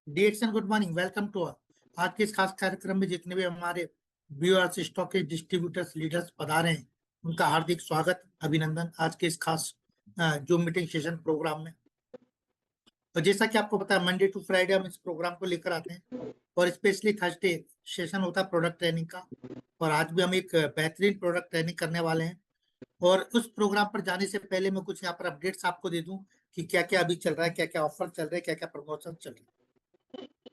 डिएक्शन good morning, welcome to आज के इस खास कार्यक्रम में जितने भी हमारे व्यूअर्स, स्टॉक डिस्ट्रीब्यूटर्स, लीडर्स पधारे हैं, उनका हार्दिक स्वागत, अभिनंदन आज के इस खास जो मीटिंग सेशन प्रोग्राम में। तो जैसा कि आपको पता है, मंडे टू फ्राइडे हम इस प्रोग्राम को लेकर आते हैं और स्पेशली थर्सडे सेशन होता है प्रोडक्ट ट्रेनिंग का। और आज भी हम एक बेहतरीन प्रोडक्ट ट्रेनिंग करने वाले हैं। और उस प्रोग्राम पर जाने से पहले मैं कुछ यहाँ पर अपडेट्स आपको दे दूं कि क्या क्या अभी चल रहा है, क्या क्या ऑफर चल रहे हैं, क्या क्या प्रमोशन चल रहे हैं।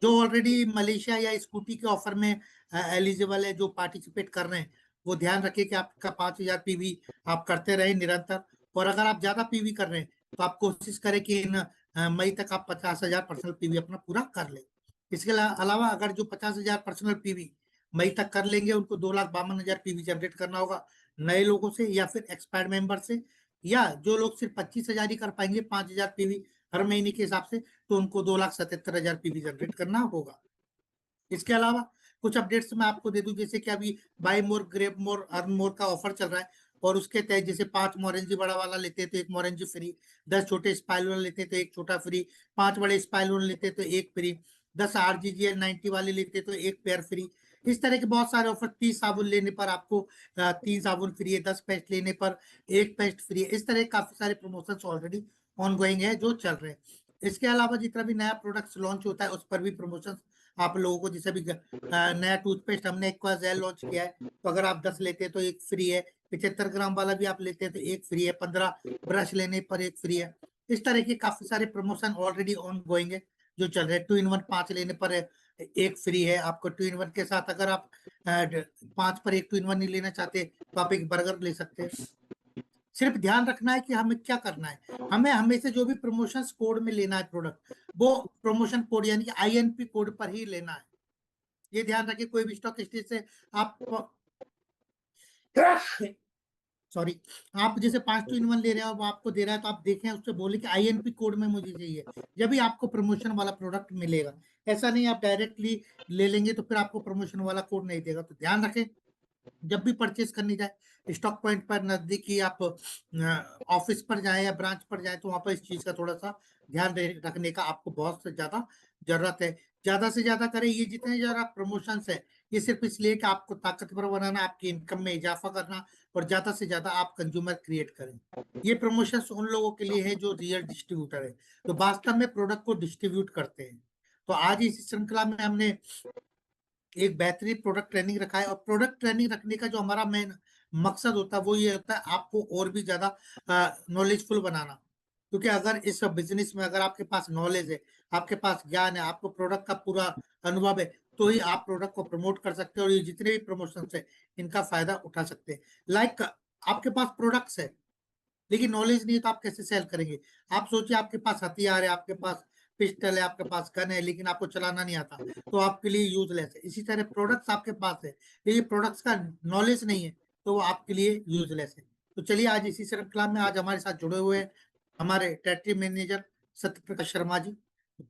जो ऑलरेडी मलेशिया या स्कूटी के ऑफर में एलिजिबल है, जो पार्टिसिपेट कर रहे हैं, वो ध्यान रखिए कि आपका 5,000 पीवी आप करते रहे निरंतर। और अगर आप ज्यादा पीवी कर रहे हैं तो आप कोशिश करें कि इन मई तक आप 50,000 पर्सनल पीवी अपना पूरा कर लें। इसके अलावा अगर जो 50,000 पर्सनल पीवी मई तक कर लेंगे, उनको 2,52,000 पीवी जनरेट करना होगा नए लोगों से या फिर एक्सपायर्ड मेंबर से। या जो लोग सिर्फ 25,000 ही कर पाएंगे 5,000 पीवी हर महीने के हिसाब से, तो उनको 2,77,000 पीवी जनरेट करना होगा। इसके अलावा कुछ अपडेट्स मैं आपको दे दूं, जैसे कि अभी बाय मोर ग्रेब मोर अर्न मोर का ऑफर चल रहा है। और उसके तहत जैसे 5 मोरेंजी बड़ा वाला लेते तो 1 मोरेंजी फ्री, 10 छोटे स्पाइलोन लेते तो 1 छोटा फ्री, 5 बड़े स्पाइलोन लेते तो 1 फ्री, 10 RGGL 90 वाले लेते तो 1 पेयर फ्री। इस तरह के बहुत सारे ऑफर, 30 साबुन लेने पर आपको 3 साबुन फ्री है, 10 पेस्ट लेने पर 1 पेस्ट फ्री है। इस तरह काफी सारे प्रमोशन ऑलरेडी ऑन गोइंग है जो चल रहे हैं। इसके अलावा जितना भी नया प्रोडक्ट लॉन्च होता है उस पर भी प्रमोशन आप लोगों को, जैसे भी नया टूथपेस्ट हमने एक्वाजेल लॉन्च किया है, तो अगर आप 10 लेते हैं तो 1 फ्री है। 75 ग्राम वाला भी आप लेते हैं तो 1 फ्री है। 15 ब्रश लेने पर 1 फ्री है। इस तरह के काफी सारे प्रमोशन ऑलरेडी ऑन गोइंग है जो चल रहे हैं। 2 in 1 5 लेने पर 1 फ्री है आपको। 2 in 1 के साथ अगर आप 5 पर 1 2 in 1 नहीं लेना चाहते तो आप एक बर्गर ले सकते हैं। सिर्फ ध्यान रखना है कि हमें क्या करना है, हमें हमेशा जो भी प्रमोशन कोड में लेना है प्रोडक्ट, वो प्रमोशन कोड यानी कि INP कोड पर ही लेना है। ये ध्यान रखिए, कोई भी स्टॉक एक्सचेंज से आप सॉरी, आप जैसे 5 2 in 1 ले रहे हो, वो आपको दे रहा है तो आप देखें, उससे बोले कि INP कोड में मुझे चाहिए, जब भी आपको प्रमोशन वाला प्रोडक्ट मिलेगा। ऐसा नहीं आप डायरेक्टली ले लेंगे तो फिर आपको प्रमोशन वाला कोड नहीं देगा। तो ध्यान रखें, जब भी परचेज करनी जाए स्टॉक पॉइंट पर, नजदीकी आप ऑफिस पर जाए या ब्रांच पर जाए, तो वहां पर इस चीज का थोड़ा सा ध्यान रखने का आपको बहुत से ज्यादा जरूरत है। ज्यादा से ज्यादा करें। ये जितने ज्यादा प्रमोशन है, ये सिर्फ इसलिए कि आपको ताकतवर बनाना, आपकी इनकम में इजाफा करना और ज्यादा से ज्यादा आप कंज्यूमर क्रिएट करें। ये प्रमोशन उन लोगों के लिए है जो रियल डिस्ट्रीब्यूटर है, तो वास्तव में प्रोडक्ट को डिस्ट्रीब्यूट करते हैं। तो आज इस श्रृंखला में हमने एक बेहतरीन प्रोडक्ट ट्रेनिंग रखा है। और प्रोडक्ट ट्रेनिंग रखने का जो हमारा मेन मकसद होता है वो ये होता है आपको और भी ज्यादा नॉलेजफुल बनाना। क्योंकि अगर इस बिजनेस में अगर आपके पास नॉलेज है, आपके पास ज्ञान है, आपको प्रोडक्ट का पूरा अनुभव है, तो ही आप प्रोडक्ट को प्रमोट कर सकते हैं और ये जितने भी प्रमोशन है इनका फायदा उठा सकते हैं। लाइक आपके पास प्रोडक्ट्स है लेकिन नॉलेज नहीं है, तो आप कैसे सेल करेंगे। आप सोचिए, आपके पास हथियार है, आपके पास पिस्टल है, आपके पास गन है, लेकिन आपको चलाना नहीं आता, तो आपके लिए यूजलेस है। इसी तरह प्रोडक्ट्स आपके पास है लेकिन प्रोडक्ट्स का नॉलेज नहीं है, तो वो आपके लिए यूजलेस है। तो चलिए, आज इसी श्रृंखला में आज हमारे साथ जुड़े हुए हैं हमारे टेरिटरी मैनेजर सत्य प्रकाश शर्मा जी।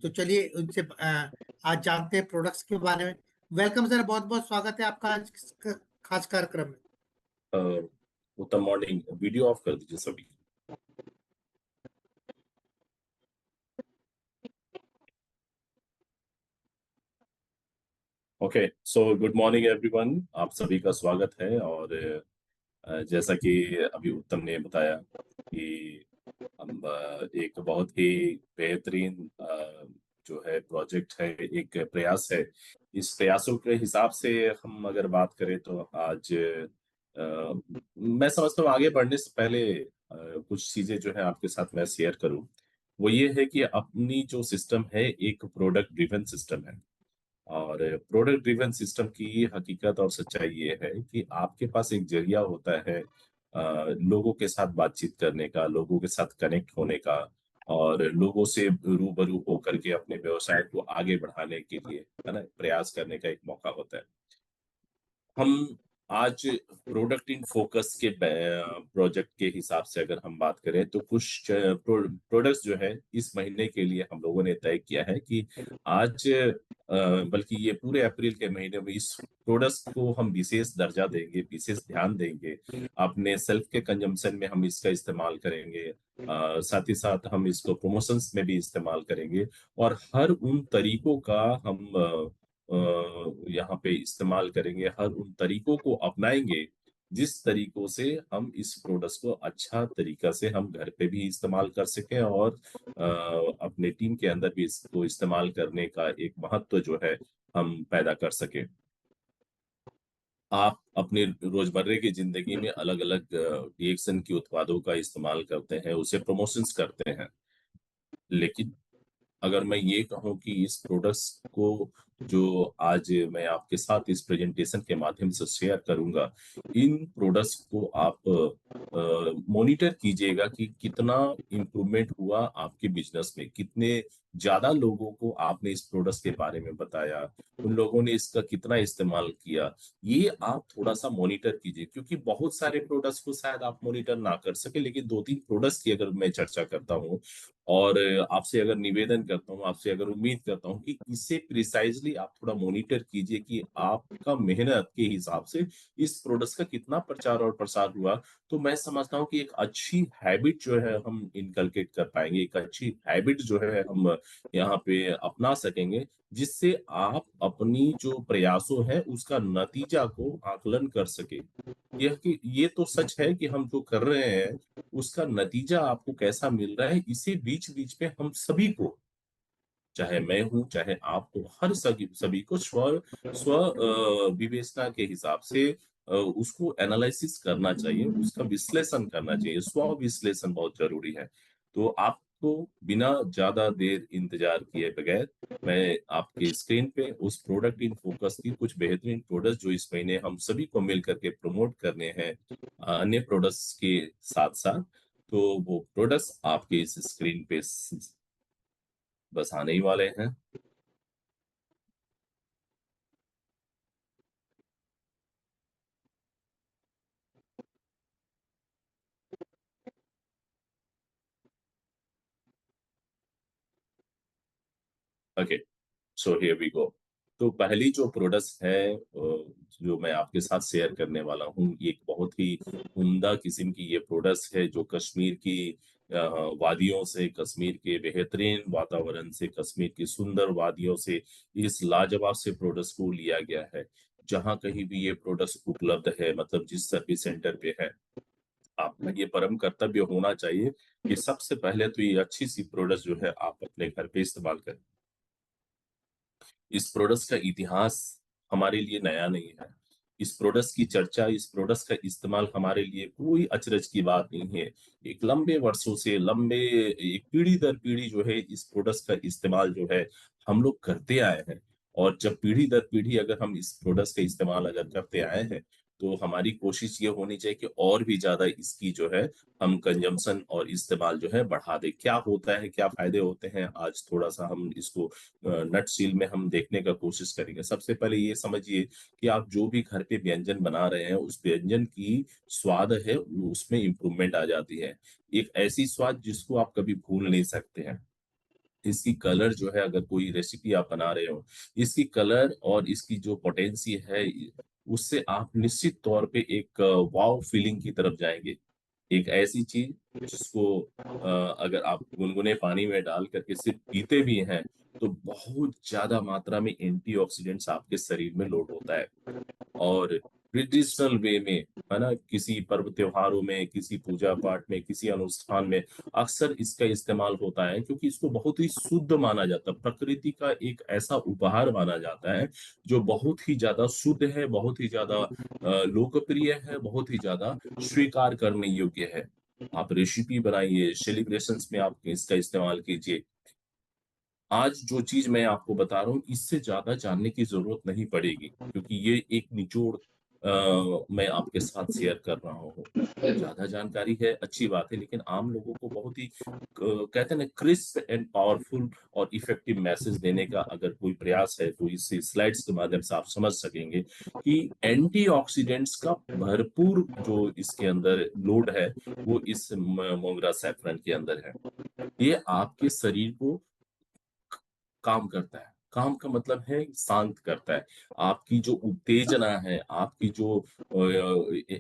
तो चलिए उनसे आज जानते हैं प्रोडक्ट्स के बारे में। वेलकम सर, बहुत बहुत स्वागत है आपका आज खास कार्यक्रम में। उत्तम मॉर्निंग। वीडियो ऑफ कर दीजिए सभी। Okay, so good morning everyone, आप सभी का स्वागत है। और जैसा कि अभी उत्तम ने बताया कि हम एक बहुत ही बेहतरीन जो है प्रोजेक्ट है, एक प्रयास है। इस प्रयासों के हिसाब से हम अगर बात करें तो आज मैं समझता हूँ आगे बढ़ने से पहले कुछ चीजें जो है आपके साथ मैं शेयर करूं। वो ये है कि अपनी जो सिस्टम है एक प्रोडक्ट ड्रिवन सिस्टम है। और प्रोडक्ट ड्रिवन सिस्टम की हकीकत और सच्चाई ये है कि आपके पास एक जरिया होता है लोगों के साथ बातचीत करने का, लोगों के साथ कनेक्ट होने का, और लोगों से रूबरू होकर के अपने व्यवसाय को आगे बढ़ाने के लिए, है ना, प्रयास करने का एक मौका होता है। हम आज प्रोडक्ट इन फोकस के प्रोजेक्ट के हिसाब से अगर हम बात करें तो कुछ प्रोडक्ट्स जो है इस महीने के लिए हम लोगों ने तय किया है कि आज बल्कि ये पूरे अप्रैल के महीने में इस प्रोडक्ट्स को हम विशेष दर्जा देंगे, विशेष ध्यान देंगे। अपने सेल्फ के कंजम्पशन में हम इसका इस्तेमाल करेंगे। साथ ही साथ हम इसको प्रमोशंस में भी इस्तेमाल करेंगे और हर उन तरीकों का हम यहाँ पे इस्तेमाल करेंगे, हर उन तरीकों को अपनाएंगे जिस तरीकों से हम इस प्रोडक्ट को अच्छा तरीका से हम घर पे भी इस्तेमाल कर सकें और अपने टीम के अंदर भी इसको इस्तेमाल करने का एक महत्व जो है हम पैदा कर सके। आप अपने रोजमर्रे की जिंदगी में अलग अलग रिएक्शन के उत्पादों का इस्तेमाल करते हैं, उसे प्रमोशंस करते हैं, लेकिन अगर मैं ये कहूँ कि इस प्रोडक्ट्स को जो आज मैं आपके साथ इस प्रेजेंटेशन के माध्यम से शेयर करूंगा, इन प्रोडक्ट्स को आप मॉनिटर कीजिएगा कि कितना इम्प्रूवमेंट हुआ आपके बिजनेस में, कितने ज्यादा लोगों को आपने इस प्रोडक्ट्स के बारे में बताया, उन लोगों ने इसका कितना इस्तेमाल किया, ये आप थोड़ा सा मॉनिटर कीजिए। क्योंकि बहुत सारे प्रोडक्ट्स को शायद आप मॉनिटर ना कर सके, लेकिन दो तीन प्रोडक्ट्स की अगर मैं चर्चा करता हूँ और आपसे अगर निवेदन करता हूँ, आपसे अगर उम्मीद करता हूँ कि इसे प्रिसाइजली आप थोड़ा मॉनिटर कीजिए कि आपका मेहनत के हिसाब से इस प्रोडक्ट का कितना प्रचार और प्रसार हुआ, तो मैं समझता हूँ कि एक अच्छी हैबिट जो है हम इनकलकेट कर पाएंगे, एक अच्छी हैबिट जो है हम यहाँ पे अपना सकेंगे, जिससे आप अपनी जो प्रयासों है उसका नतीजा को आकलन कर सके। यह कि ये तो सच है कि हम जो कर रहे हैं उसका नतीजा आपको कैसा मिल रहा है, इसे बीच बीच में हम सभी को, चाहे मैं हूं चाहे आप हो, हर सभी सभी को स्व स्व विवेचना के हिसाब से उसको एनालिसिस करना चाहिए, उसका विश्लेषण करना चाहिए। स्व विश्लेषण बहुत जरूरी है। तो आपको बिना ज्यादा देर इंतजार किए बगैर मैं आपके स्क्रीन पे उस प्रोडक्ट इन फोकस की कुछ बेहतरीन प्रोडक्ट जो इस महीने हम सभी को मिल करके प्रमोट करने हैं अन्य प्रोडक्ट्स के साथ साथ, तो वो प्रोडक्ट्स आपके इस स्क्रीन पे बस आने ही वाले हैं। Okay, so here we go. तो पहली जो प्रोडक्ट्स है जो मैं आपके साथ शेयर करने वाला हूँ, ये एक बहुत ही उम्दा किस्म की ये प्रोडक्ट्स है जो कश्मीर की अ, वादियों से, कश्मीर के बेहतरीन वातावरण से, कश्मीर की सुंदर वादियों से इस लाजवाब से प्रोडक्ट्स को लिया गया है। जहां कहीं भी ये प्रोडक्ट्स उपलब्ध है, मतलब जिस सर्विस सेंटर पे है, आपका ये परम कर्तव्य होना चाहिए कि सबसे पहले तो ये अच्छी सी प्रोडक्ट जो है आप अपने घर पे इस्तेमाल करें। इस प्रोडक्ट्स का इतिहास हमारे लिए नया नहीं है। इस प्रोडक्ट्स की चर्चा, इस प्रोडक्ट्स का इस्तेमाल हमारे लिए कोई अचरज की बात नहीं है। एक लंबे वर्षों से, लंबे एक पीढ़ी दर पीढ़ी जो है इस प्रोडक्ट्स का इस्तेमाल जो है हम लोग करते आए हैं। और जब पीढ़ी दर पीढ़ी अगर हम इस प्रोडक्ट्स का इस्तेमाल अगर करते आए हैं, तो हमारी कोशिश ये होनी चाहिए कि और भी ज्यादा इसकी जो है हम कंजम्पशन और इस्तेमाल जो है बढ़ा दें। क्या होता है, क्या फायदे होते हैं, आज थोड़ा सा हम इसको नट सील में हम देखने का कोशिश करेंगे। सबसे पहले ये समझिए कि आप जो भी घर पे व्यंजन बना रहे हैं, उस व्यंजन की स्वाद है उसमें इंप्रूवमेंट आ जाती है। एक ऐसी स्वाद जिसको आप कभी भूल नहीं सकते हैं। इसकी कलर जो है, अगर कोई रेसिपी आप बना रहे हो, इसकी कलर और इसकी जो पोटेंसी है, उससे आप निश्चित तौर पे एक वाव फीलिंग की तरफ जाएंगे। एक ऐसी चीज जिसको अगर आप गुनगुने पानी में डाल करके सिर्फ पीते भी हैं, तो बहुत ज्यादा मात्रा में एंटीऑक्सीडेंट्स आपके शरीर में लोड होता है। और ट्रेडिशनल वे में, है ना, किसी पर्व त्योहारों में, किसी पूजा पाठ में, किसी अनुष्ठान में अक्सर इसका इस्तेमाल होता है, क्योंकि इसको बहुत ही शुद्ध माना जाता है, प्रकृति का एक ऐसा उपहार माना जाता है जो बहुत ही ज्यादा शुद्ध है, बहुत ही ज्यादा लोकप्रिय है, बहुत ही ज्यादा स्वीकार करने योग्य है। आप रेसिपी बनाइए, सेलिब्रेशंस में आप इसका इस्तेमाल कीजिए। आज जो चीज मैं आपको बता रहा हूँ, इससे ज्यादा जानने की जरूरत नहीं पड़ेगी, क्योंकि ये एक निचोड़ मैं आपके साथ शेयर कर रहा हूँ। ज्यादा जानकारी है अच्छी बात है, लेकिन आम लोगों को बहुत ही कहते हैं ना, क्रिस्प एंड पावरफुल और इफेक्टिव मैसेज देने का अगर कोई प्रयास है तो इस स्लाइड्स के माध्यम से आप समझ सकेंगे कि एंटीऑक्सीडेंट्स का भरपूर जो इसके अंदर लोड है वो इस मोगरा सैफरन के अंदर है। ये आपके शरीर को काम करता है। काम का मतलब है शांत करता है। आपकी जो उत्तेजना है, आपकी जो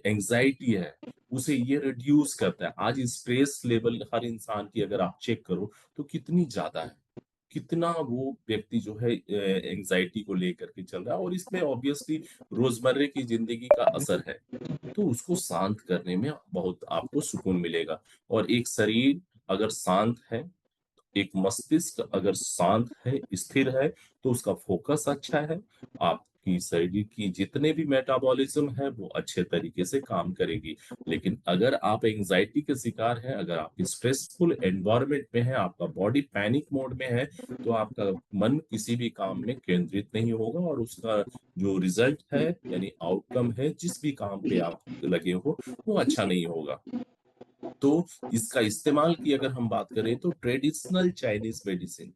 एंजाइटी है, उसे ये रिड्यूस करता है। आज स्ट्रेस लेवल हर इंसान की अगर आप चेक करो तो कितनी ज्यादा है, कितना वो व्यक्ति जो है एंजाइटी को लेकर के चल रहा है, और इसमें ऑब्वियसली रोजमर्रे की जिंदगी का असर है। तो उसको शांत करने में बहुत आपको सुकून मिलेगा। और एक शरीर अगर शांत है, एक मस्तिष्क अगर शांत है, स्थिर है, तो उसका फोकस अच्छा है। आपकी शरीर की जितने भी मेटाबॉलिज्म है वो अच्छे तरीके से काम करेगी। लेकिन अगर आप एंजाइटी के शिकार हैं, अगर आप स्ट्रेसफुल एनवायरनमेंट में है, आपका बॉडी पैनिक मोड में है, तो आपका मन किसी भी काम में केंद्रित नहीं होगा, और उसका जो रिजल्ट है यानी आउटकम है, जिस भी काम पे आप लगे हो, वो अच्छा नहीं होगा। तो इसका इस्तेमाल की अगर हम बात करें तो ट्रेडिशनल चाइनीज मेडिसिन,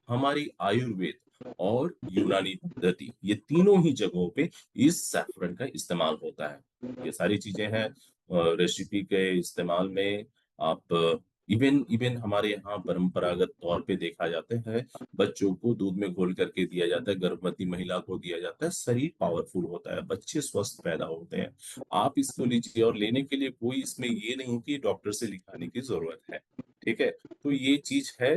हमारी आयुर्वेद और यूनानी पद्धति, ये तीनों ही जगहों पे इस सैफरन का इस्तेमाल होता है। ये सारी चीजें हैं रेसिपी के इस्तेमाल में। आप इवन इवन हमारे यहाँ परंपरागत तौर पे देखा जाता है, बच्चों को दूध में घोल करके दिया जाता है, गर्भवती महिला को दिया जाता है, शरीर पावरफुल होता है, बच्चे स्वस्थ पैदा होते हैं। आप इसको लीजिए, और लेने के लिए कोई इसमें ये नहीं कि डॉक्टर से लिखाने की जरूरत है। ठीक है, तो ये चीज है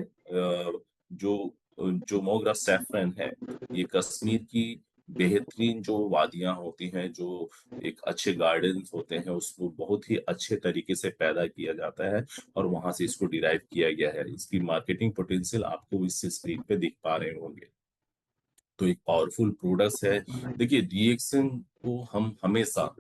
जो मोगरा सैफरन है, ये कश्मीर की बेहतरीन जो वादियां होती हैं, जो एक अच्छे गार्डन्स होते हैं, उसको बहुत ही अच्छे तरीके से पैदा किया जाता है, और वहां से इसको डिराइव किया गया है। इसकी मार्केटिंग पोटेंशियल आपको इस स्क्रीन पे दिख पा रहे होंगे। तो एक पावरफुल प्रोडक्ट है। देखिए, डीएक्सन को हम हमेशा,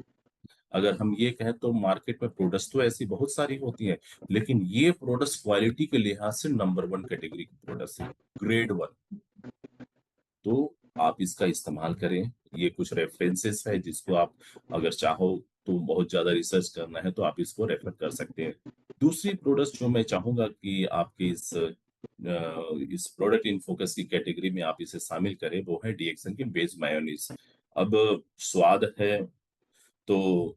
अगर हम ये कहें तो मार्केट में प्रोडक्ट्स तो ऐसी बहुत सारी होती हैं, लेकिन ये प्रोडक्ट्स क्वालिटी के लिहाज से नंबर वन कैटेगरी के प्रोडक्ट्स हैं, ग्रेड वन। तो आप इसका इस्तेमाल करें। ये कुछ रेफरेंसेस है जिसको आप अगर चाहो तो बहुत ज्यादा रिसर्च करना है तो आप इसको रेफर कर सकते हैं। दूसरी प्रोडक्ट जो मैं चाहूंगा कि आपके इस प्रोडक्ट इन फोकस की कैटेगरी में आप इसे शामिल करें, वो है डीएक्सन की बेस मायोनीज। अब स्वाद है तो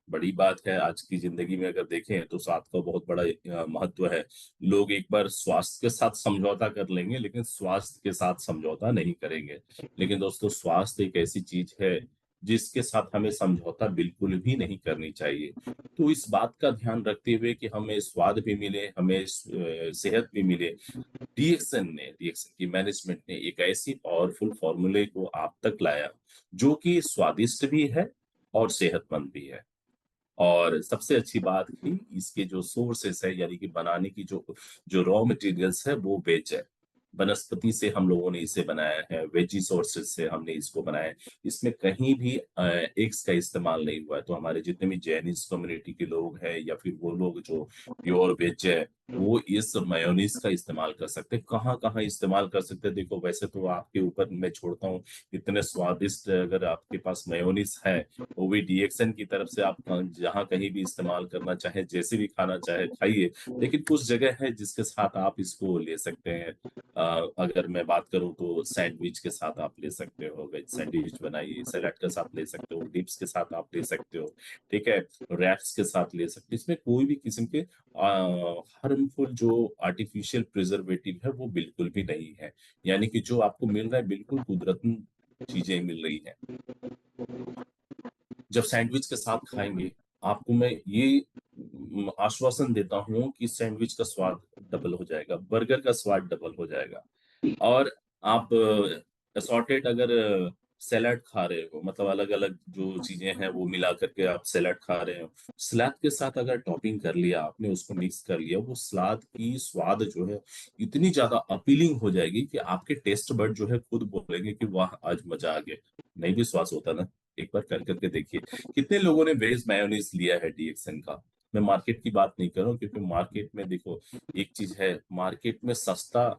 बड़ी बात है। आज की जिंदगी में अगर देखें तो स्वाद का बहुत बड़ा महत्व है। लोग एक बार स्वास्थ्य के साथ समझौता कर लेंगे, लेकिन स्वास्थ्य के साथ समझौता नहीं करेंगे। लेकिन दोस्तों, स्वास्थ्य एक ऐसी चीज है जिसके साथ हमें समझौता बिल्कुल भी नहीं करनी चाहिए। तो इस बात का ध्यान रखते हुए कि हमें स्वाद भी मिले, हमें सेहत भी मिले, डीएक्सन की मैनेजमेंट ने एक ऐसी पावरफुल फॉर्मूले को आप तक लाया जो कि स्वादिष्ट भी है और सेहतमंद भी है। और सबसे अच्छी बात कि इसके जो सोर्सेस है, यानी कि बनाने की जो जो रॉ मटेरियल्स है, वो वेज है। वनस्पति से हम लोगों ने इसे बनाया है, वेजी सोर्सेस से हमने इसको बनाया है। इसमें कहीं भी एग्स का इस्तेमाल नहीं हुआ है। तो हमारे जितने भी जैनिस कम्युनिटी के लोग हैं, या फिर वो लोग जो प्योर वेज है, वो इस मेयोनीज का इस्तेमाल कर सकते हैं। कहाँ कहाँ इस्तेमाल कर सकते हैं, देखो वैसे तो आपके ऊपर मैं छोड़ता हूँ। इतने स्वादिष्ट अगर आपके पास मेयोनीज है, वो भी डीएक्सन की तरफ से, आप जहाँ कहीं भी इस्तेमाल करना चाहे, जैसे भी खाना चाहे खाइए। लेकिन कुछ जगह है जिसके साथ आप इसको ले सकते हैं। अगर मैं बात करूं तो सैंडविच के साथ आप ले सकते हो, वेज सैंडविच बनाइए, सलाद के साथ ले सकते हो, डिप्स के साथ आप ले सकते हो। ठीक है, रैप्स के साथ ले सकते हो। इसमें कोई भी किस्म के हार्मफुल जो आर्टिफिशियल प्रिजर्वेटिव है वो बिल्कुल भी नहीं है। यानी कि जो आपको मिल रहा है बिल्कुल कुदरती चीजें मिल रही है। जब सैंडविच के साथ खाएंगे, आपको मैं ये आश्वासन देता हूँ कि सैंडविच का स्वाद डबल हो जाएगा, बर्गर का स्वाद डबल हो जाएगा। और आप असॉर्टेड अगर सैलाड खा रहे हो, मतलब अलग अलग जो चीजें हैं वो मिला करके आप सैलाड खा रहे हो, सलाद के साथ अगर टॉपिंग कर लिया आपने, उसको मिक्स कर लिया, वो सलाद की स्वाद जो है इतनी ज्यादा अपीलिंग हो जाएगी कि आपके टेस्ट बड जो है खुद बोलेंगे कि वाह, आज मजा आ गया। नहीं विश्वास होता ना, एक बार कर करके देखिए। कितने लोगों ने वेज मायोनीज लिया है डीएक्सन का। मैं मार्केट की बात नहीं कर रहा हूँ, क्योंकि मार्केट में देखो, एक चीज है, मार्केट में सस्ता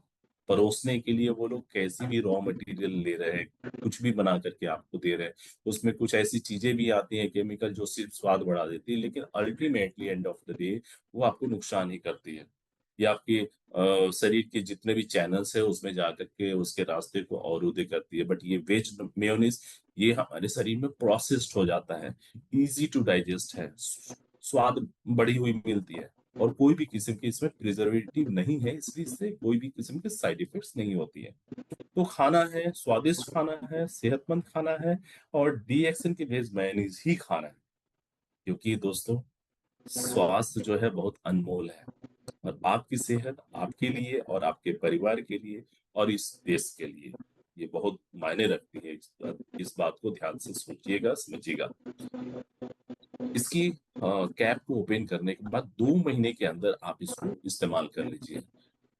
परोसने के लिए वो लोग कैसी भी रॉ मटेरियल ले रहे हैं, कुछ भी बना करके आपको दे रहे हैं। उसमें कुछ ऐसी चीजें भी आती हैं केमिकल जो सिर्फ स्वाद बढ़ा देती है, लेकिन ultimately end of the day वो आपको नुकसान ही करती है। ये आपके शरीर के जितने भी चैनल्स है उसमें जाकर के उसके रास्ते को अवरुद्ध करती है। बट ये वेज मेयोनीज ये हमारे शरीर में प्रोसेस्ड हो जाता है, इजी टू डाइजेस्ट है, स्वाद बढ़ी हुई मिलती है, और कोई भी किस्म के इसमें प्रिजर्वेटिव नहीं है, इसलिए इससे कोई भी किस्म के साइड इफेक्ट्स नहीं होती है। तो खाना है, स्वादिष्ट खाना है, सेहतमंद खाना है, और डीएक्सन के वेज मेयोनीज ही खाना है, क्योंकि दोस्तों स्वास्थ्य जो है बहुत अनमोल है, और आपकी सेहत आपके लिए और आपके परिवार के लिए और इस देश के लिए ये बहुत मायने रखती है। इस बात को ध्यान से सोचिएगा, समझिएगा। इसकी कैप को ओपन करने के बाद 2 महीने के अंदर आप इसको इस्तेमाल कर लीजिए।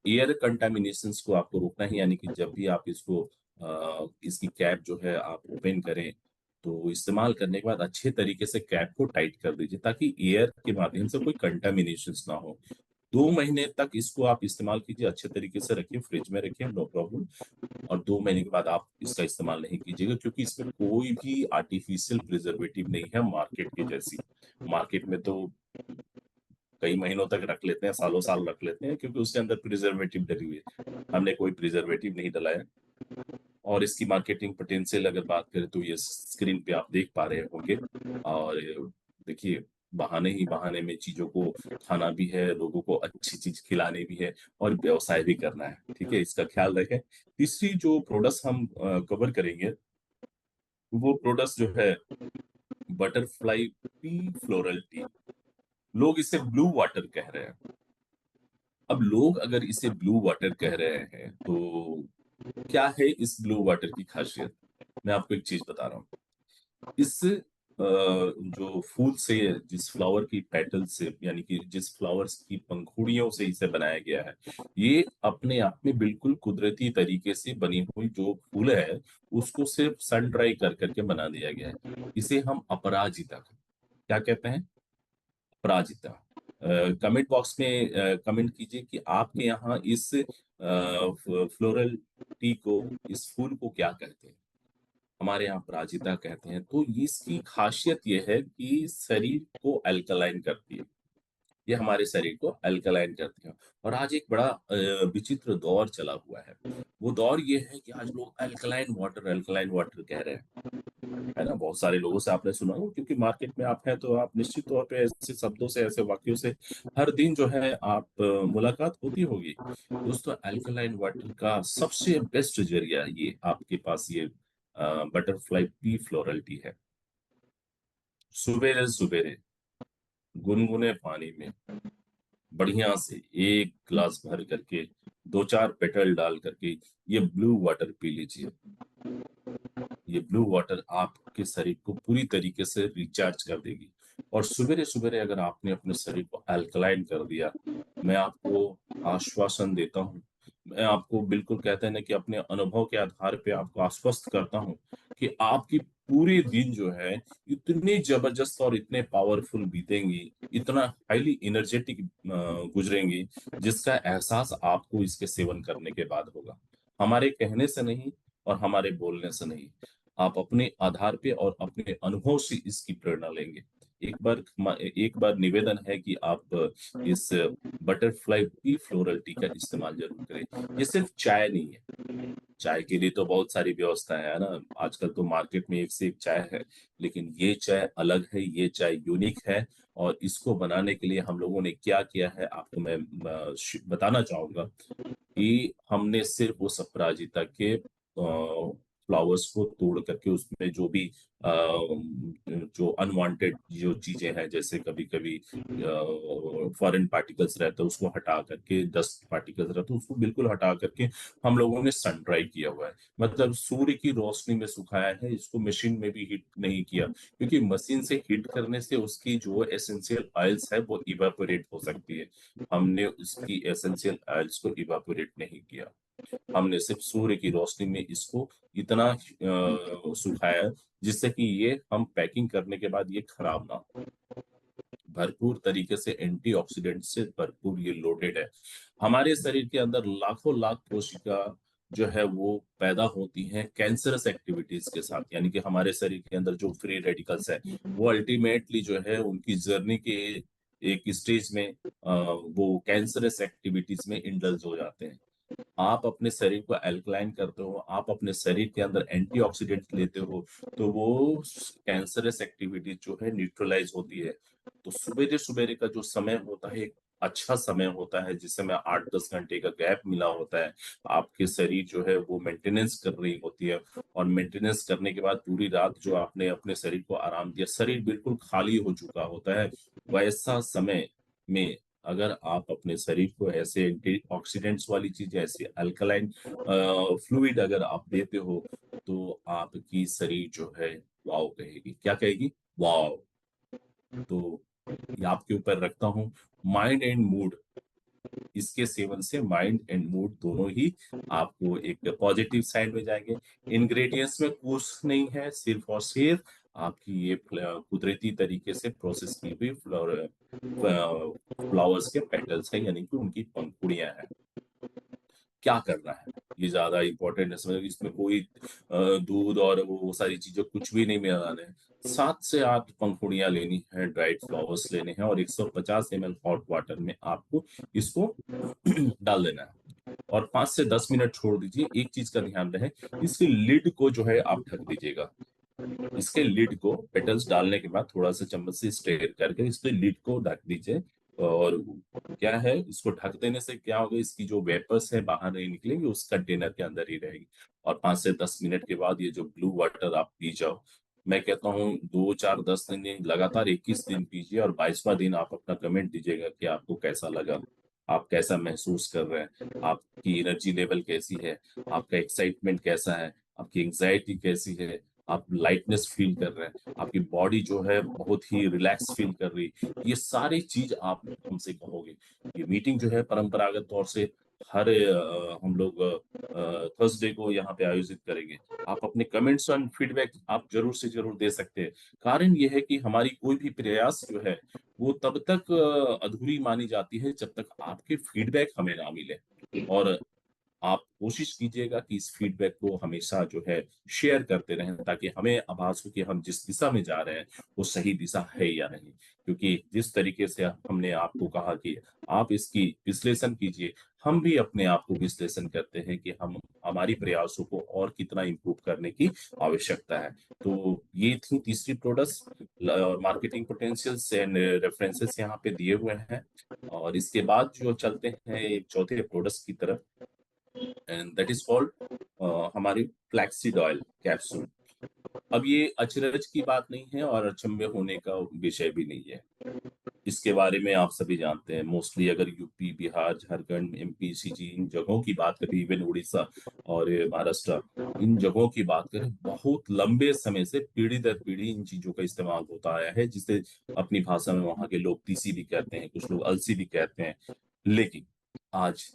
एयर कंटामिनेशन को आपको रोकना है, यानी कि जब भी आप इसको इसकी कैप जो है आप ओपन करें, तो इस्तेमाल करने के बाद अच्छे तरीके से कैप को टाइट कर दीजिए, ताकि एयर के माध्यम से कोई कंटामिनेशन ना हो। 2 महीने तक इसको आप इस्तेमाल कीजिए, अच्छे तरीके से रखिए, फ्रिज में रखिए, नो प्रॉब्लम। और 2 महीने के बाद आप इसका इस्तेमाल नहीं कीजिएगा, क्योंकि इसमें कोई भी आर्टिफिशियल प्रिजर्वेटिव नहीं है मार्केट की जैसी। मार्केट में तो कई महीनों तक रख लेते हैं, सालों साल रख लेते हैं, क्योंकि उसके अंदर प्रिजर्वेटिव डली हुई है। हमने कोई प्रिजर्वेटिव नहीं डलाया। और इसकी मार्केटिंग पोटेंशियल अगर बात करें तो ये स्क्रीन पे आप देख पा रहे होंगे। और देखिए, बहाने ही बहाने में चीजों को खाना भी है, लोगों को अच्छी चीज खिलाने भी है, और व्यवसाय भी करना है। ठीक है, इसका ख्याल रखें। तीसरी जो प्रोडक्ट्स हम कवर करेंगे, वो प्रोडक्ट्स जो है बटरफ्लाई पी फ्लोरल टी। लोग इसे ब्लू वाटर कह रहे हैं। अब लोग अगर इसे ब्लू वाटर कह रहे हैं, तो क्या है इस ब्लू वाटर की खासियत? मैं आपको एक चीज बता रहा हूँ। इस जो फूल से, जिस फ्लावर की पेटल से, यानी कि जिस फ्लावर्स की पंखुड़ियों से इसे बनाया गया है, ये अपने आप में बिल्कुल कुदरती तरीके से बनी हुई जो फूल है, उसको सिर्फ सन ड्राई कर करके बना दिया गया है। इसे हम अपराजिता, क्या कहते हैं, अपराजिता। कमेंट बॉक्स में कमेंट कीजिए कि आपके यहाँ इस फ्लोरल टी को, इस फूल को क्या कहते हैं। हमारे यहाँ अपराजिता कहते हैं। तो इसकी खासियत यह है कि शरीर को अल्कलाइन करती है, ये हमारे शरीर को अल्कलाइन करती है। और आज एक बड़ा विचित्र दौर चला हुआ है। वो दौर ये है कि आज लोग अल्कलाइन वाटर कह रहे हैं, है ना। बहुत सारे लोगों से आपने सुना होगा, क्योंकि मार्केट में आप हैं तो आप निश्चित तौर पे ऐसे शब्दों से, ऐसे वाक्यों से हर दिन जो है आप मुलाकात होती होगी। दोस्तों, अल्कलाइन वाटर का सबसे बेस्ट जरिया ये आपके पास ये बटरफ्लाई पी फ्लोरल टी है। सुबेरे सुबेरे गुनगुने पानी में बढ़िया से एक ग्लास भर करके, 2-4 पेटल डाल करके ये ब्लू वाटर पी लीजिए। ये ब्लू वाटर आपके शरीर को पूरी तरीके से रिचार्ज कर देगी। और सवेरे सवेरे अगर आपने अपने शरीर को अल्कलाइन कर दिया, मैं आपको आश्वासन देता हूँ, मैं आपको बिल्कुल कहते हैं ना कि अपने अनुभव के आधार पे आपको आश्वस्त करता हूँ कि आपकी पूरे दिन जो है इतने जबरदस्त और इतने पावरफुल बीतेंगी, इतना हाईली एनर्जेटिक गुजरेंगी, जिसका एहसास आपको इसके सेवन करने के बाद होगा। हमारे कहने से नहीं और हमारे बोलने से नहीं, आप अपने आधार पे और अपने अनुभव से इसकी प्रेरणा लेंगे। एक बार निवेदन है कि आप इस बटरफ्लाई पी फ्लोरल टी का इस्तेमाल जरूर करें। ये सिर्फ चाय नहीं है, चाय के लिए तो बहुत सारी व्यवस्था है ना। आजकल तो मार्केट में एक से एक चाय है, लेकिन ये चाय अलग है, ये चाय यूनिक है। और इसको बनाने के लिए हम लोगों ने क्या किया है, आपको मैं बताना चाहूंगा कि हमने सिर्फ उस अपराजिता के फ्लावर्स को तोड़ करके उसमें जो भी जो अनवांटेड जो चीजें हैं, जैसे कभी कभी फॉरेन पार्टिकल्स रहते हैं, उसको हटा करके, डस्ट पार्टिकल्स रहते हैं उसको बिल्कुल हटा करके हम लोगों ने सन ड्राई किया हुआ है। मतलब सूर्य की रोशनी में सुखाया है इसको, मशीन में भी हीट नहीं किया, क्योंकि मशीन से हीट करने से उसकी जो एसेंशियल ऑयल्स है वो इवेपोरेट हो सकती है। हमने उसकी एसेंशियल ऑयल्स को इवेपोरेट नहीं किया, हमने सिर्फ सूर्य की रोशनी में इसको इतना सुखाया जिससे कि ये हम पैकिंग करने के बाद ये खराब ना हो। भरपूर तरीके से एंटीऑक्सीडेंट से भरपूर ये लोडेड है। हमारे शरीर के अंदर लाखों लाख कोशिका जो है वो पैदा होती हैं कैंसरस एक्टिविटीज के साथ, यानी कि हमारे शरीर के अंदर जो फ्री रेडिकल्स है वो अल्टीमेटली जो है उनकी जर्नी के एक स्टेज में वो कैंसरस एक्टिविटीज में इंडल्ज हो जाते हैं। आप अपने शरीर को अल्कलाइन करते हो, आप अपने शरीर के अंदर एंटीऑक्सीडेंट लेते हो, तो वो कैंसरस एक्टिविटी जो है न्यूट्रलाइज होती है। तो सुबेरे सुबेरे का जो समय होता है एक अच्छा समय होता है, जिस समय 8-10 घंटे का गैप मिला होता है। आपके शरीर जो है वो मेंटेनेंस कर रही होती है, और मेंटेनेंस करने के बाद पूरी रात जो आपने अपने शरीर को आराम दिया, शरीर बिल्कुल खाली हो चुका होता है। वैसा समय में अगर आप अपने शरीर को ऐसे एंटीऑक्सीडेंट्स वाली चीज, ऐसे अल्कलाइन फ्लूइड अगर आप देते हो, तो आपकी शरीर जो है वाओ कहेगी। क्या कहेगी? वाओ। तो ये आपके ऊपर रखता हूँ। माइंड एंड मूड, इसके सेवन से माइंड एंड मूड दोनों ही आपको एक पॉजिटिव साइड में जाएंगे। इंग्रेडिएंट्स में कुछ नहीं है, सिर्फ और सिर्फ आपकी ये कुदरती तरीके से प्रोसेस की हुई फ्लावर्स के पेटल्स है, यानी कि उनकी पंखुड़ियां हैं। क्या करना है ये ज्यादा इंपॉर्टेंट है, समझ। इसमें कोई दूध और वो सारी चीजें कुछ भी नहीं मिलाना है। 7 से 8 पंखुड़ियां लेनी है, ड्राइड फ्लावर्स लेने हैं, और 150 ml हॉट वाटर में आपको इसको डाल देना है, और 5 से 10 मिनट छोड़ दीजिए। एक चीज का ध्यान रहे, इसके लिड को जो है आप ढक दीजिएगा। इसके लिड को पेटल्स डालने के बाद थोड़ा सा चम्मच से स्टेयर करके इसके लिड को ढक दीजिए। और क्या है, इसको ढक देने से क्या होगा, इसकी जो वेपर्स है बाहर नहीं निकलेंगी, उस कंटेनर के अंदर ही रहेगी। और 5 से 10 मिनट के बाद ये जो ब्लू वाटर आप पी जाओ। मैं कहता हूँ 2, 4, 10 दिन नहीं, लगातार 21 दिन पीजिए, और 22वां दिन आप अपना कमेंट दीजिएगा कि आपको कैसा लगा, आप कैसा महसूस कर रहे हैं, आपकी एनर्जी लेवल कैसी है, आपका एक्साइटमेंट कैसा है, आपकी एंग्जाइटी कैसी है, आप लाइटनेस फील कर रहे हैं, आपकी बॉडी जो है बहुत ही रिलैक्स फील कर रही है। ये सारी चीज आप हमसे कहोगे। ये मीटिंग जो है परंपरागत तौर से हर हम लोग थर्सडे को यहाँ पे आयोजित करेंगे। आप अपने कमेंट्स एंड फीडबैक आप जरूर से जरूर दे सकते हैं। कारण ये है कि हमारी कोई भी प्रयास जो है वो तब तक अधूरी मानी जाती है जब तक आपके फीडबैक हमें ना मिले। और आप कोशिश कीजिएगा कि इस फीडबैक को हमेशा जो है शेयर करते रहें, ताकि हमें आभास हो कि हम जिस दिशा में जा रहे हैं वो सही दिशा है या नहीं। क्योंकि जिस तरीके से हमने आपको कहा कि आप इसकी विश्लेषण कीजिए, हम भी अपने आप को विश्लेषण करते हैं कि हम हमारी प्रयासों को और कितना इम्प्रूव करने की आवश्यकता है। तो ये थी तीसरी products, marketing potentials and references यहाँ पे दिए हुए हैं। और इसके बाद जो चलते हैं एक चौथे प्रोडक्ट्स की तरफ, एंड दैट इज कॉल्ड हमारी फ्लैक्सीड ऑयल कैप्सूल। अब ये अचरज की बात नहीं है और अचंभे होने का विषय भी नहीं है। इसके बारे में आप सभी जानते हैं। मोस्टली अगर UP, Bihar, Jharkhand, MP, CG, इन जगहों की बात करें, इवन उड़ीसा और महाराष्ट्र, इन जगहों की बात करें, बहुत लंबे समय से पीढ़ी दर पीढ़ी इन चीजों का इस्तेमाल होता आया है, जिसे अपनी भाषा में वहां के लोग तीसी भी कहते हैं, कुछ लोग अलसी भी कहते हैं। लेकिन आज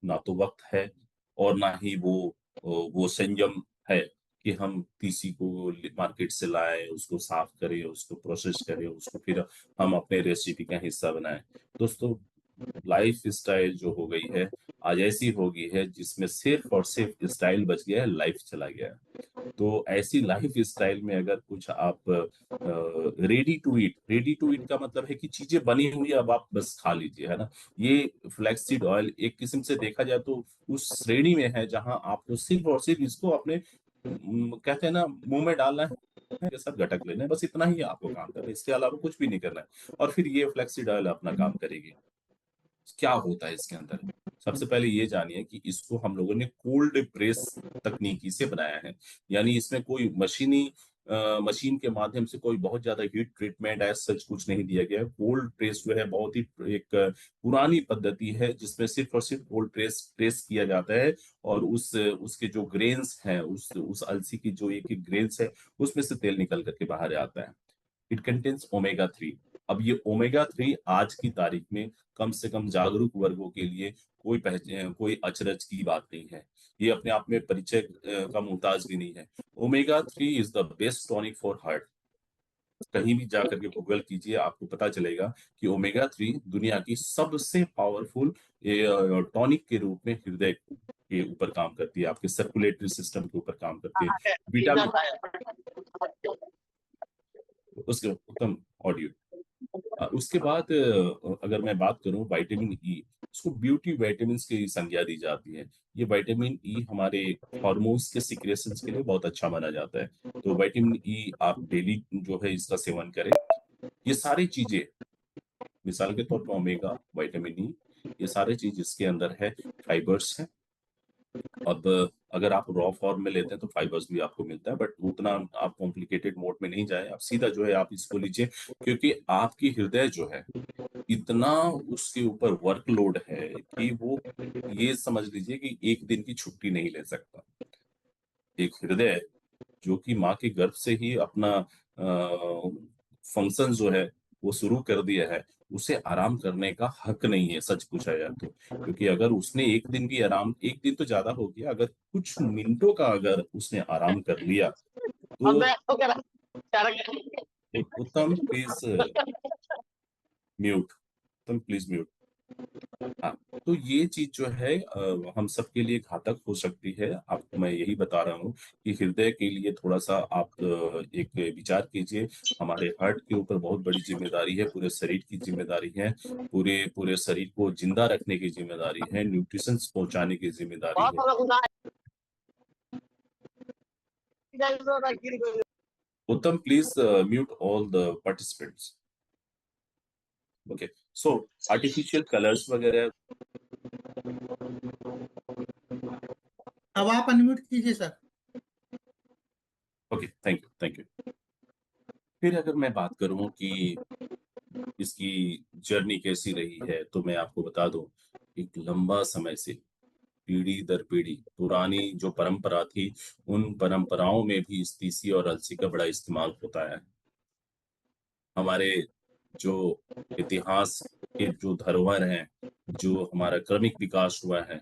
ना तो वक्त है, और ना ही वो संयम है कि हम तीसी को मार्केट से लाएं, उसको साफ करें, उसको प्रोसेस करें, उसको फिर हम अपने रेसिपी का हिस्सा बनाएं। दोस्तों, लाइफ स्टाइल जो हो गई है आज ऐसी हो गई है जिसमें सिर्फ और सिर्फ स्टाइल बच गया है, लाइफ चला गया है। तो ऐसी लाइफ स्टाइल में अगर कुछ आप रेडी टू ईट का मतलब है कि चीजें बनी हुई है, अब आप बस खा लीजिए, है ना। ये फ्लैक्सीड ऑयल एक किस्म से देखा जाए तो उस श्रेणी में है जहां आपको सिर्फ और सिर्फ इसको अपने कहते हैं ना मुंह में डालना है, के साथ गटक लेना है, बस इतना ही आपको काम करना है, इसके अलावा कुछ भी नहीं करना है, और फिर ये फ्लैक्सीड ऑयल अपना काम करेगी। क्या होता है इसके अंदर? सबसे पहले ये जानिए कि इसको हम लोगों ने कोल्ड प्रेस तकनीकी से बनाया है। यानी इसमें कोई मशीन के माध्यम से कोई बहुत ज्यादा हीट ट्रीटमेंट ऐसा सच कुछ नहीं दिया गया है। कोल्ड प्रेस जो है बहुत ही एक पुरानी पद्धति है, जिसमें सिर्फ और सिर्फ कोल्ड प्रेस प्रेस किया जाता है, और उसके जो ग्रेन्स हैं, उस अलसी की जो एक एक ग्रेन्स है, उसमें से तेल निकल करके बाहर आता है। It contains omega 3। अब ये ओमेगा 3 आज की तारीख में कम से कम जागरूक वर्गों के लिए कोई अचरज की बात नहीं है। ये अपने आप में परिचय का मोहताज भी नहीं है। Omega 3 is the best tonic for heart. कहीं भी जाकर के गूगल कीजिए, आपको पता चलेगा कि ओमेगा 3 दुनिया की सबसे पावरफुल टॉनिक के रूप में हृदय के ऊपर काम करती है, आपके सर्कुलेटरी सिस्टम के ऊपर काम करती है। विटामिन, उसके उत्तम ऑडियो। उसके बाद अगर मैं बात करूं विटामिन ई, उसको ब्यूटी विटामिन की संज्ञा दी जाती है। ये विटामिन ई हमारे हार्मोन्स के सिक्रेशंस के लिए बहुत अच्छा माना जाता है। तो विटामिन ई आप डेली जो है इसका सेवन करें। ये सारी चीजें, मिसाल के तौर पर ओमेगा, विटामिन ई, ये सारे चीज इसके अंदर है, फाइबर्स है। अब अगर आप रॉ फॉर्म में लेते हैं तो फाइबर्स भी आपको मिलता है, बट उतना आप कॉम्प्लिकेटेड मोड में नहीं जाए, आप सीधा जो है आप इसको लीजिए, क्योंकि आपकी हृदय जो है इतना उसके ऊपर वर्कलोड है कि वो, ये समझ लीजिए कि एक दिन की छुट्टी नहीं ले सकता। एक हृदय जो कि माँ के गर्भ से ही अपना फंक्शन जो है वो शुरू कर दिया है, उसे आराम करने का हक नहीं है, सच पूछा जाए तो। क्योंकि अगर उसने एक दिन भी आराम, एक दिन तो ज्यादा हो गया, अगर कुछ मिनटों का अगर उसने आराम कर लिया तो उत्तम प्लीज म्यूट, उत्तम प्लीज म्यूट। हाँ, तो ये चीज जो है हम सबके लिए घातक हो सकती है। आपको मैं यही बता रहा हूँ कि हृदय के लिए थोड़ा सा आप एक विचार कीजिए। हमारे हार्ट के ऊपर बहुत बड़ी जिम्मेदारी है, पूरे शरीर की जिम्मेदारी है, पूरे पूरे शरीर को जिंदा रखने की जिम्मेदारी है, न्यूट्रिशन पहुंचाने की जिम्मेदारी है। उत्तम please mute all the participants. Okay, so artificial colours वगैरह, अब आप अनम्यूट कीजिए sir. Okay, thank you, thank you. फिर अगर मैं बात करूं कि इसकी जर्नी कैसी रही है, तो मैं आपको बता दूं, एक लंबा समय से पीढ़ी दर पीढ़ी पुरानी जो परंपरा थी, उन परंपराओं में भी इस तीसी और अलसी का बड़ा इस्तेमाल होता है। हमारे जो इतिहास के जो धरोहर हैं, जो हमारा क्रमिक विकास हुआ है,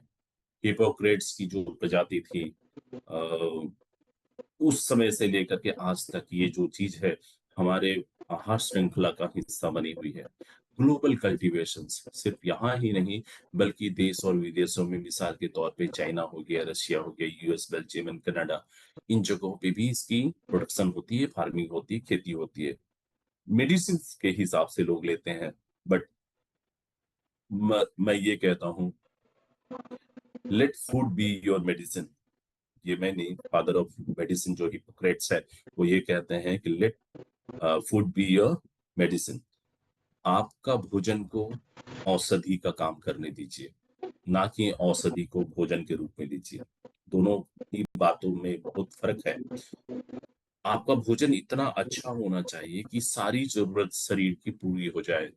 हिपोक्रेट्स की जो प्रजाति थी, उस समय से लेकर के आज तक ये जो चीज है हमारे आहार श्रृंखला का हिस्सा बनी हुई है। ग्लोबल कल्टीवेशन सिर्फ यहाँ ही नहीं, बल्कि देश और विदेशों में, मिसाल के तौर पे चाइना हो गया, रशिया हो गया, यूएस, बेल्जियम एंड कनाडा, इन जगहों पे भी इसकी प्रोडक्शन होती है, फार्मिंग होती है, खेती होती है। मेडिसिन के हिसाब से लोग लेते हैं, बट मैं ये कहता हूँ, let food be your medicine. ये मैं नहीं, फादर ऑफ मेडिसिन जो हिपोक्रेट्स है, वो ये कहते हैं कि let food be your medicine. आपका भोजन को औषधि का काम करने दीजिए, ना कि औषधि को भोजन के रूप में लीजिए। दोनों ही बातों में बहुत फर्क है। आपका भोजन इतना अच्छा होना चाहिए कि सारी जरूरत शरीर की पूरी हो जाए,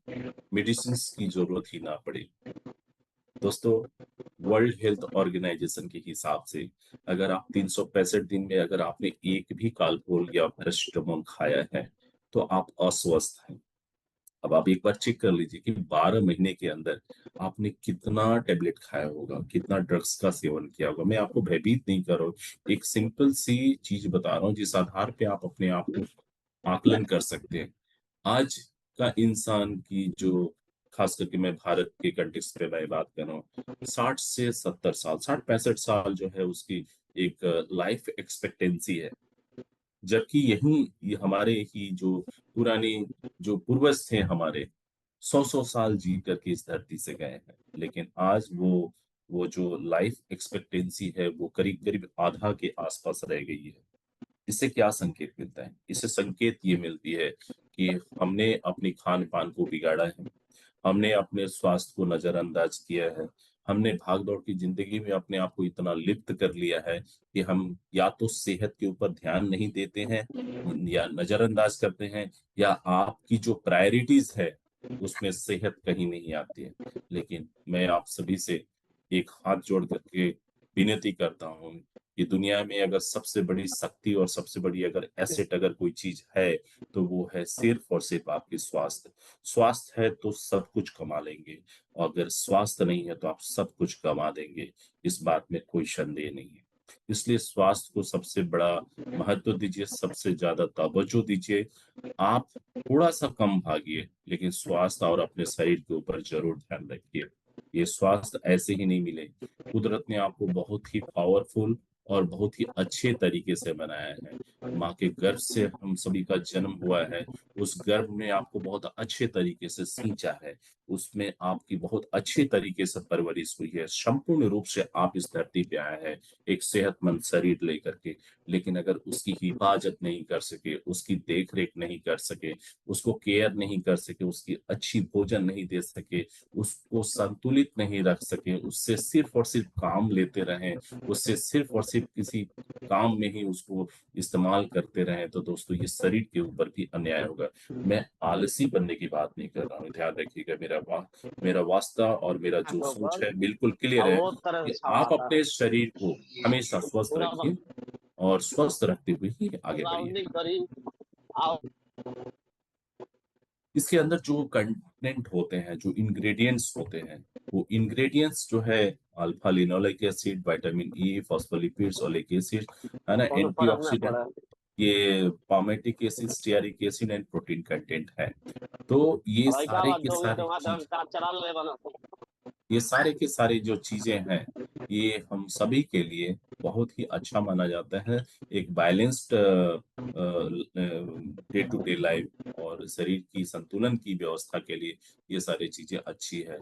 मेडिसिन की जरूरत ही ना पड़े। दोस्तों, वर्ल्ड हेल्थ ऑर्गेनाइजेशन के हिसाब से अगर आप 365 दिन में अगर आपने एक भी कालपोल या पैरासिटामोल खाया है तो आप अस्वस्थ हैं। अब आप एक बार चेक कर लीजिए कि 12 महीने के अंदर आपने कितना टेबलेट खाया होगा, कितना ड्रग्स का सेवन किया होगा। मैं आपको भयभीत नहीं कर रहा हूँ, एक सिंपल सी चीज बता रहा हूँ जिस आधार पे आप अपने आप को आकलन कर सकते हैं। आज का इंसान की जो, खास करके मैं भारत के कंटेक्स्ट पे मैं बात कर रहा हूँ, 60 से 70 साल, 60-65 साल जो है उसकी एक लाइफ एक्सपेक्टेंसी है। जबकि यही ये हमारे ही जो पुरानी जो पूर्वज थे हमारे, 100-100 साल जी करके इस धरती से गए हैं, लेकिन आज वो जो लाइफ एक्सपेक्टेंसी है वो करीब करीब आधा के आसपास रह गई है। इससे क्या संकेत मिलता है? इससे संकेत ये मिलती है कि हमने अपनी खान पान को बिगाड़ा है, हमने अपने स्वास्थ्य को नजरअंदाज किया है, हमने भाग दौड़ की जिंदगी में अपने आप को इतना लिप्त कर लिया है कि हम या तो सेहत के ऊपर ध्यान नहीं देते हैं, या नजरअंदाज करते हैं, या आपकी जो प्रायोरिटीज है उसमें सेहत कहीं नहीं आती है। लेकिन मैं आप सभी से एक हाथ जोड़ करके विनती करता हूँ कि दुनिया में अगर सबसे बड़ी शक्ति और सबसे बड़ी अगर एसेट अगर कोई चीज है, तो वो है सिर्फ और सिर्फ आपकी स्वास्थ्य। स्वास्थ्य है तो सब कुछ कमा लेंगे, और अगर स्वास्थ्य नहीं है तो आप सब कुछ गंवा देंगे, इस बात में कोई संदेह नहीं है। इसलिए स्वास्थ्य को सबसे बड़ा महत्व दीजिए, सबसे ज्यादा तवज्जो दीजिए। आप थोड़ा सा कम भागिए, लेकिन स्वास्थ्य और अपने शरीर के ऊपर जरूर ध्यान रखिए। ये स्वास्थ्य ऐसे ही नहीं मिले। कुदरत ने आपको बहुत ही पावरफुल और बहुत ही अच्छे तरीके से बनाया है। माँ के गर्भ से हम सभी का जन्म हुआ है। उस गर्भ में आपको बहुत अच्छे तरीके से सींचा है। उसमें आपकी बहुत अच्छे तरीके से परवरिश हुई है। संपूर्ण रूप से आप इस धरती पे आए हैं एक सेहतमंद शरीर लेकर के। लेकिन अगर उसकी हिफाजत नहीं कर सके, उसकी देख रेख नहीं कर सके, उसको केयर नहीं कर सके, उसकी अच्छी भोजन नहीं दे सके, उसको संतुलित नहीं रख सके, उससे सिर्फ और सिर्फ काम लेते रहें, उससे सिर्फ और सिर्फ किसी काम में ही उसको इस्तेमाल करते रहें, तो दोस्तों ये शरीर के ऊपर भी अन्याय होगा। मैं आलसी बनने की बात नहीं कर रहा हूँ, ध्यान रखिएगा। मेरा वास्ता और मेरा जो सोच बबल है बिल्कुल क्लियर और है वो तरह कि से आप आता है अपने शरीर को हमेशा स्वस्थ पूरा रखिए और स्वस्थ रखते हुए ही आगे बढ़िए। सराउंडिंग करीब आओ। इसके अंदर जो कंटेंट होते हैं, जो इंग्रेडिएंट्स होते हैं, वो इंग्रेडिएंट्स जो है alpha linoleic acid, vitamin E, phospholipids, oleic acid, है ना, कोनो फर्क ना एंटीऑक्सीडेंट, पड़ा। ये palmitic acid, stearic acid and protein content है। तो ये भाई का सारे बात के 2 मिनट सारे वहां चीज, का चला ले बना। ये सारे के सारे जो चीजें हैं, ये हम सभी के लिए बहुत ही अच्छा माना जाता है। एक balanced day to day life और शरीर की संतुलन की व्यवस्था के लिए ये सारी चीजें अच्छी है।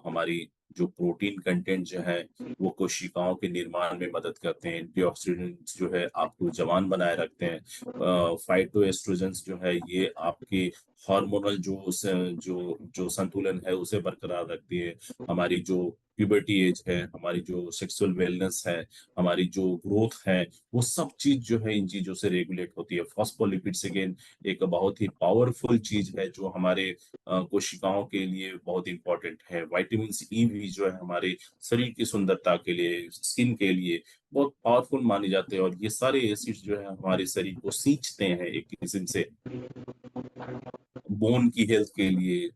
हमारी जो प्रोटीन कंटेंट जो है वो कोशिकाओं के निर्माण में मदद करते हैं। एंटीऑक्सीडेंट्स जो है आपको जवान बनाए रखते हैं। फाइटोएस्ट्रोजेंस जो है ये आपके हार्मोनल जो संतुलन है उसे बरकरार रखती है। हमारी जो प्यूबर्टी एज है, हमारी जो सेक्सुअल वेलनेस है, हमारी जो ग्रोथ है, वो सब चीज जो है इन चीजों से रेगुलेट होती है। फॉस्फोलिपिड्स अगेन एक बहुत ही पावरफुल चीज है जो हमारे कोशिकाओं के लिए बहुत इंपॉर्टेंट है। विटामिन ई भी जो है हमारे शरीर की सुंदरता के लिए, स्किन के लिए बहुत पावरफुल माने जाते हैं। और ये सारे एसिड्स जो है हमारे शरीर को सींचते हैं एक किस्म से। बोन की हेल्थ के लिए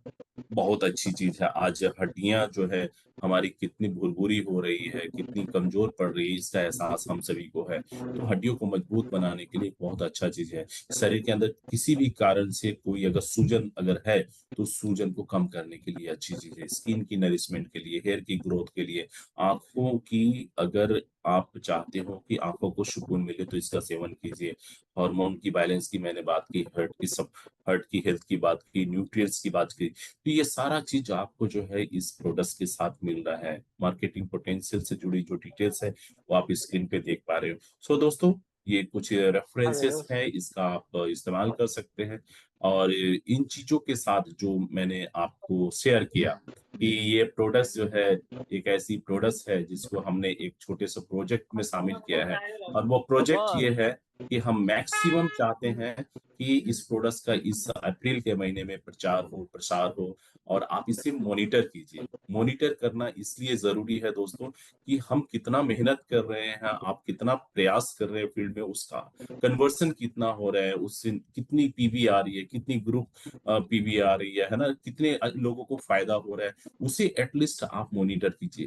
बहुत अच्छी चीज है। आज हड्डियां जो है हमारी कितनी भुरभुरी हो रही है, कितनी कमजोर पड़ रही है, इसका एहसास हम सभी को है। तो हड्डियों को मजबूत बनाने के लिए बहुत अच्छा चीज है। शरीर के अंदर किसी भी कारण से कोई अगर सूजन अगर है, तो सूजन को कम करने के लिए अच्छी चीज है। स्किन की नरिशमेंट के लिए, हेयर की ग्रोथ के लिए, आंखों की, अगर आप चाहते हो कि आंखों को सुकून मिले तो इसका सेवन कीजिए। हार्मोन की बैलेंस की मैंने बात की, हार्ट की हेल्थ की बात की, न्यूट्रिएंट्स की बात की। तो ये सारा चीज आपको जो है इस प्रोडक्ट के साथ मिल रहा है। मार्केटिंग पोटेंशियल से जुड़ी जो डिटेल्स है वो आप स्क्रीन पे देख पा रहे हो। सो दोस्तों, ये कुछ रेफरेंसेस है, इसका आप इस्तेमाल कर सकते हैं। और इन चीजों के साथ जो मैंने आपको शेयर किया कि ये प्रोडक्ट्स जो है एक ऐसी प्रोडक्ट्स है जिसको हमने एक छोटे से प्रोजेक्ट में शामिल किया है। और वो प्रोजेक्ट ये बबल है कि हम मैक्सिमम चाहते हैं कि इस प्रोडक्ट्स का इस अप्रैल के महीने में प्रचार हो, प्रसार हो। और आप इसे मॉनिटर कीजिए। मॉनिटर करना इसलिए जरूरी है दोस्तों कि हम कितना मेहनत कर रहे हैं, आप कितना प्रयास कर रहे हैं फील्ड में, उसका कन्वर्सन कितना हो रहा है, उससे कितनी पीवी आ रही है, कितनी ग्रुप पीवी आ रही है ना, कितने लोगों को फायदा हो रहा है, उसे एटलीस्ट आप मॉनिटर कीजिए।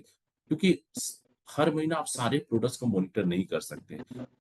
क्योंकि हर महीना आप सारे प्रोडक्ट्स को मॉनिटर नहीं कर सकते।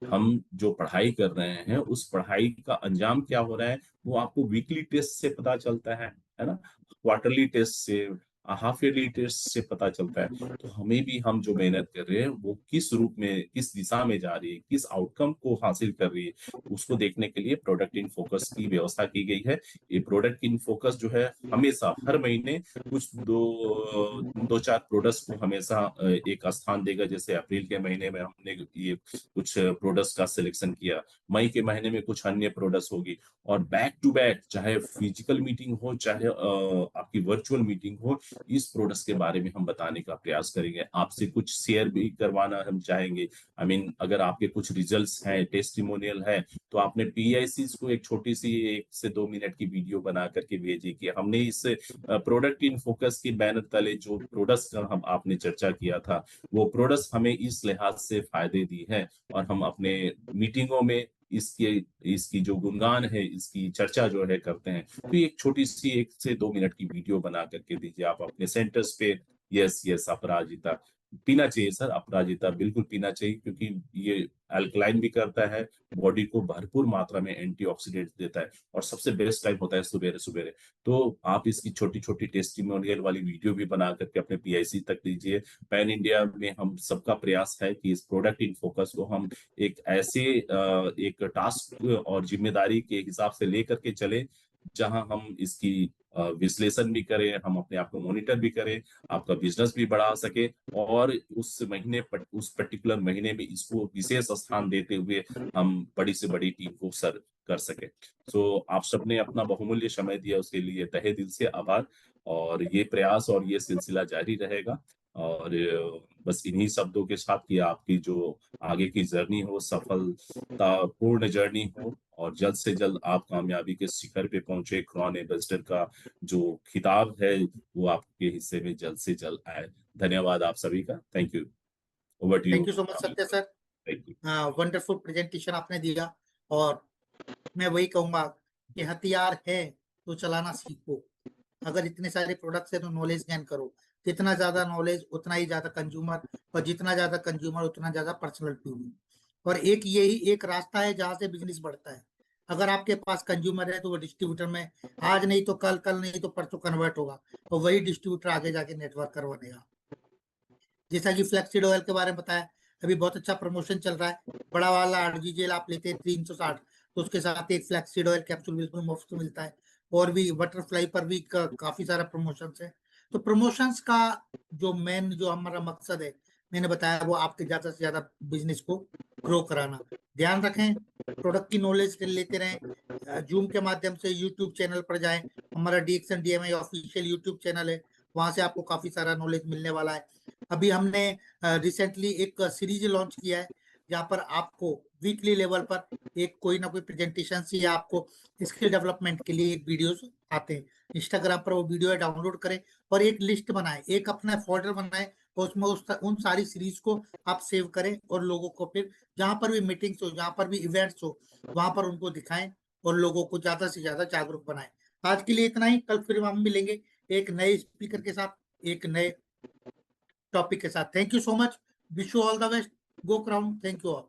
हम जो पढ़ाई कर रहे हैं उस पढ़ाई का अंजाम क्या हो रहा है वो आपको वीकली टेस्ट से पता चलता है ना, क्वार्टरली टेस्ट से, हाफ ईयरली टेस्ट से पता चलता है। तो हमें भी, हम जो मेहनत कर रहे हैं वो किस रूप में, किस दिशा में जा रही है, किस आउटकम को हासिल कर रही है, उसको देखने के लिए प्रोडक्ट इन फोकस की व्यवस्था की गई है। ये प्रोडक्ट इन फोकस जो है हमेशा हर महीने कुछ दो चार प्रोडक्ट्स को हमेशा एक स्थान देगा। जैसे अप्रैल के महीने में हमने ये कुछ प्रोडक्ट्स का सिलेक्शन किया, मई के महीने में कुछ अन्य प्रोडक्ट्स होगी। और बैक टू बैक, चाहे फिजिकल मीटिंग हो, चाहे आपकी वर्चुअल मीटिंग हो, इस प्रोडक्ट्स के बारे में हम बताने का प्रयास करेंगे। आपसे कुछ शेयर भी करवाना हम चाहेंगे। आई मीन अगर आपके कुछ रिजल्ट्स हैं, टेस्टिमोनियल है, तो आपने पीआईसी को एक छोटी सी 1 से 2 मिनट की वीडियो बना करके भेजिए कि हमने इस प्रोडक्ट इन फोकस के बैनर तले जो प्रोडक्ट्स का हम आपने चर्चा किया था, वो प्रोडक्ट्स हमें इस लिहाज से फायदे दी है। और हम अपने मीटिंगों में इसकी इसकी जो गुणगान है, इसकी चर्चा जो है करते हैं। तो ये एक छोटी सी 1 से 2 मिनट की वीडियो बना करके दीजिए आप अपने सेंटर्स पे। यस यस अपराजिता, पीना चाहिए सर, अपराजिता बिल्कुल पीना चाहिए, क्योंकि ये अल्कलाइन भी करता है, बॉडी को भरपूर मात्रा में एंटीऑक्सीडेंट देता है, और सबसे बेस्ट टाइम होता है सुबह सुबह। तो आप इसकी छोटी छोटी टेस्टिमोनियल वाली वीडियो भी बना करके अपने पीआईसी तक दीजिए। पैन इंडिया में हम सबका प्रयास है कि इस प्रोडक्ट इन फोकस को हम एक ऐसे एक टास्क और जिम्मेदारी के हिसाब से लेकर के चले, जहां हम इसकी विश्लेषण भी करें, हम अपने आप को मॉनिटर भी करें, आपका बिजनेस भी बढ़ा सके, और उस महीने उस पर्टिकुलर महीने में इसको विशेष स्थान देते हुए हम बड़ी से बड़ी टीम को सर्व कर सके। सो आप सबने अपना बहुमूल्य समय दिया, उसके लिए तहे दिल से आभार। और ये प्रयास और ये सिलसिला जारी रहेगा। और बस इन्हीं शब्दों के साथ कि आपकी जो आगे की जर्नी हो, सफलतापूर्ण जर्नी हो, और जल्द से जल्द आप कामयाबी के शिखर पे पहुंचे। क्रॉन एम्बेसडर का जो खिताब है वो आपके हिस्से में जल्द से जल्द आए। धन्यवाद आप सभी का। Thank you. Over to you. Thank you so much Satya sir, thank you. Wonderful presentation आपने दिया। और मैं वही कहूंगा कि हथियार है तो चलाना सीखो। अगर इतने सारे प्रोडक्ट्स है तो नॉलेज गेन करो। जितना ज्यादा नॉलेज उतना ही ज्यादा कंज्यूमर, और जितना ज्यादा कंज्यूमर उतना ज्यादा पर्सनल टूल। और एक यही एक रास्ता है जहां से बिजनेस बढ़ता है। अगर आपके पास कंज्यूमर है तो वो डिस्ट्रीब्यूटर में आज नहीं तो कल, कल नहीं तो परसों कन्वर्ट होगा, और वही डिस्ट्रीब्यूटर आगे जाके नेटवर्क करवानेगा। जैसा कि फ्लैक्सीड ऑयल के बारे में बताया, अभी बहुत अच्छा प्रमोशन चल रहा है। बड़ा वाला आरजीजेल आप लेते हैं 360, तो उसके साथ एक फ्लैक्सीड ऑयल कैप्सूल बिल्कुल मुफ्त मिलता है। और भी बटरफ्लाई पर भी काफी सारा प्रमोशन है। तो प्रमोशंस का जो मेन जो हमारा मकसद है, मैंने बताया, वो आपके ज्यादा से ज्यादा बिजनेस को ग्रो कराना। ध्यान रखें, प्रोडक्ट की नॉलेज लेते रहें। जूम के माध्यम से यूट्यूब चैनल पर जाएं, हमारा डीएक्सन डीएमआई ऑफिशियल यूट्यूब चैनल है, वहां से आपको काफी सारा नॉलेज मिलने वाला है। अभी हमने रिसेंटली एक सीरीज लॉन्च किया है, जहां पर आपको वीकली लेवल पर एक कोई ना कोई प्रेजेंटेशन से या आपको स्किल डेवलपमेंट के लिए एक वीडियोस आते हैं। इंस्टाग्राम पर वो वीडियो डाउनलोड करें और एक लिस्ट बनाएं, एक अपना फोल्डर बनाएं, और उसमें उन सारी सीरीज को आप सेव करें, और लोगों को फिर जहां पर भी मीटिंग्स हो, जहां पर भी इवेंट्स हो, वहां पर उनको दिखाएं, और लोगों को ज्यादा से ज्यादा जागरूक बनाएं। आज के लिए इतना ही। कल फिर हम मिलेंगे एक नए स्पीकर के साथ, एक नए टॉपिक के साथ। Thank you so much. Wish you all the best. Go crown. Thank you all.